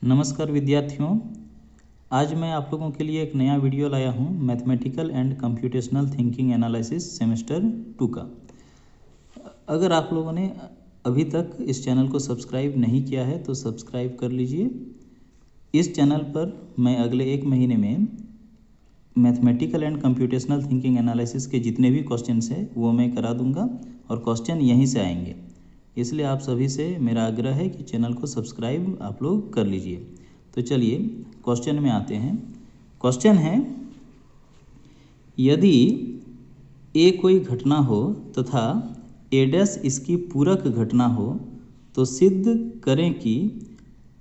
नमस्कार विद्यार्थियों, आज मैं आप लोगों के लिए एक नया वीडियो लाया हूं mathematical and computational thinking analysis semester 2 का। अगर आप लोगों ने अभी तक इस चैनल को सब्सक्राइब नहीं किया है तो सब्सक्राइब कर लीजिए। इस चैनल पर मैं अगले एक महीने में mathematical and computational thinking analysis के जितने भी क्वेश्चंस हैं वो मैं करा दूंगा और क्वेश्चन यहीं से आएंगे। इसलिए आप सभी से मेरा आग्रह है कि चैनल को सब्सक्राइब आप लोग कर लीजिए। तो चलिए क्वेश्चन में आते हैं। क्वेश्चन है, यदि ए कोई घटना हो तथा ए डैश इसकी पूरक घटना हो तो सिद्ध करें कि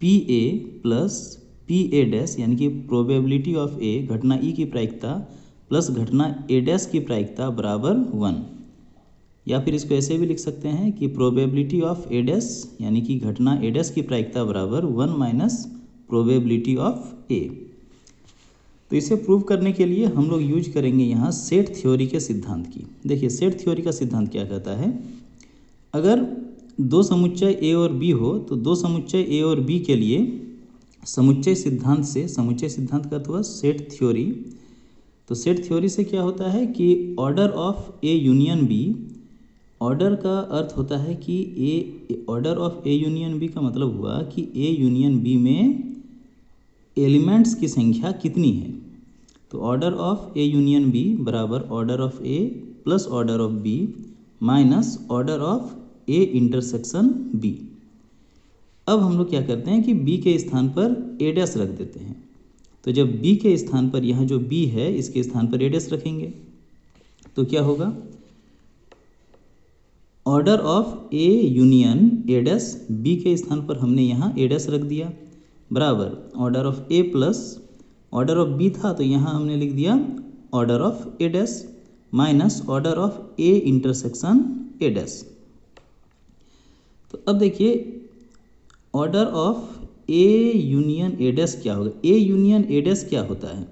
P A plus P A dash यानी कि प्रोबेबिलिटी ऑफ ए घटना ई की प्रायिकता प्लस घटना ए डैश की प्रायिकता बराबर 1। या फिर इसको ऐसे भी लिख सकते हैं कि प्रोबेबिलिटी ऑफ ए डैश यानी कि घटना ए डैश की प्रायिकता बराबर 1 माइनस प्रोबेबिलिटी ऑफ ए। तो इसे प्रूव करने के लिए हम लोग यूज करेंगे यहाँ सेट थ्योरी के सिद्धांत की। देखिए सेट थ्योरी का सिद्धांत क्या कहता है, अगर दो समुच्चय ए और बी हो तो दो समुच्चय ए और बी के लिए समुच्चय सिद्धांत से, समुच्चय सिद्धांत का तो सेट थ्योरी, तो सेट थ्योरी से क्या होता है कि order of A union B, order का अर्थ होता है कि A, order of A union B का मतलब हुआ कि ए यूनियन बी में एलिमेंट्स की संख्या कितनी है। तो order of A union B बराबर order of A plus order of B minus order of A intersection B. अब हम लोग क्या करते हैं कि बी के स्थान पर ए डैश रख देते हैं। तो जब बी के स्थान पर यहाँ जो बी है इसके स्थान पर ए डैश रखेंगे तो क्या होगा, order of A union A dash B के स्थान पर हमने यहाँ ए डैश रख दिया बराबर order of A plus order of B था तो यहाँ हमने लिख दिया order of A dash minus order of A intersection A dash. तो अब देखिए order of A union A dash क्या होगा, ए यूनियन ए डैश क्या होता है।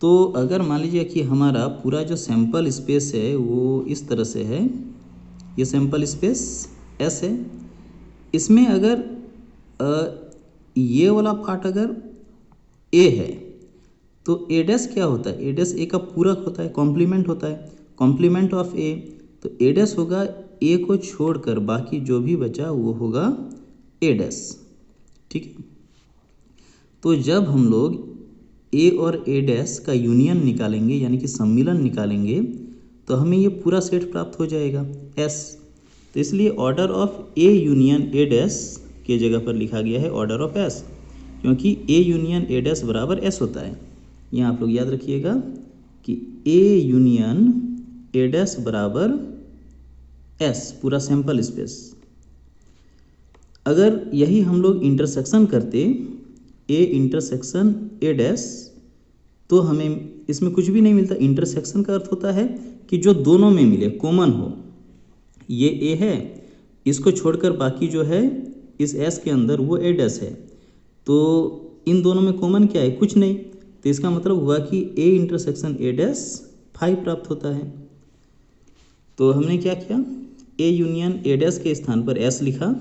तो अगर मान लीजिए कि हमारा पूरा जो सैंपल स्पेस है वो इस तरह से है, ये सैंपल स्पेस S है, इसमें अगर ये वाला पार्ट अगर A है तो A डैश क्या होता है, A डैश A का पूरक होता है, कॉम्प्लीमेंट होता है, कॉम्प्लीमेंट ऑफ A। तो A डैश होगा A को छोड़कर बाकी जो भी बचा वो होगा A डैश, ठीक है। तो जब हम लोग A और A डैश का यूनियन निकालेंगे यानी कि सम्मिलन निकालेंगे तो हमें ये पूरा सेट प्राप्त हो जाएगा S। तो इसलिए order of A union A dash के जगह पर लिखा गया है ऑर्डर ऑफ S, क्योंकि ए यूनियन ए डैश बराबर S होता है। यहाँ आप लोग याद रखिएगा कि ए यूनियन ए डैश बराबर S, पूरा सैंपल स्पेस। अगर यही हम लोग इंटरसेक्शन करते ए इंटरसेक्शन ए डैश तो हमें इसमें कुछ भी नहीं मिलता। इंटरसेक्शन का अर्थ होता है कि जो दोनों में मिले, कॉमन हो। ये ए है, इसको छोड़कर बाकी जो है इस एस के अंदर वो ए डैश है, तो इन दोनों में कॉमन क्या है, कुछ नहीं। तो इसका मतलब हुआ कि ए इंटरसेक्शन ए डैश 5 प्राप्त होता है। तो हमने क्या किया, ए यूनियन ए डैश के स्थान पर एस लिखा,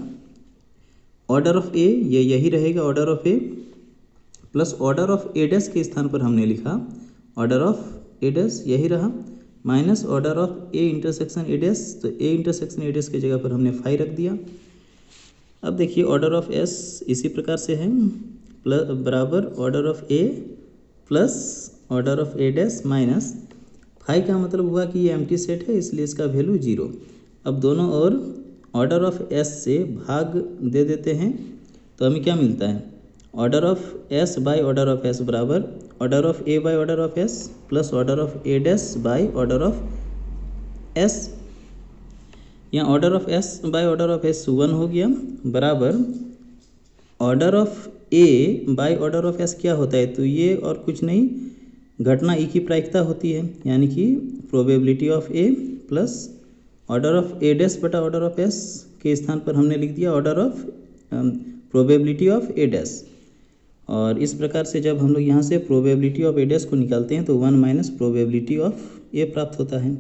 ऑर्डर ऑफ ए ये यही रहेगा order of A plus order of A dash के स्थान पर हमने लिखा ऑर्डर ऑफ ए डैश यही रहा minus order of A intersection A dash. तो ए इंटरसेक्शन ए डैश की जगह पर हमने 5 रख दिया। अब देखिए ऑर्डर ऑफ एस इसी प्रकार से है प्लस बराबर order of A plus order of A dash minus 5 का मतलब हुआ कि ये एम्प्टी सेट है इसलिए इसका वैल्यू 0। अब दोनों ओर ऑर्डर ऑफ एस से भाग दे देते हैं तो हमें क्या मिलता है, order of S by order of S बराबर order of A by order of S plus order of A dash by order of S. यहाँ order of S by order of S 1 हो गया बराबर order of A by order of S क्या होता है, तो ये और कुछ नहीं घटना ई की प्रायिकता होती है यानी कि probability of A plus order of A dash बटा ऑर्डर ऑफ एस के स्थान पर हमने लिख दिया order of probability of A dash. और इस प्रकार से जब हम लोग यहाँ से प्रोबेबिलिटी ऑफ ए डैश को निकालते हैं तो 1 माइनस प्रोबेबिलिटी ऑफ ए प्राप्त होता है।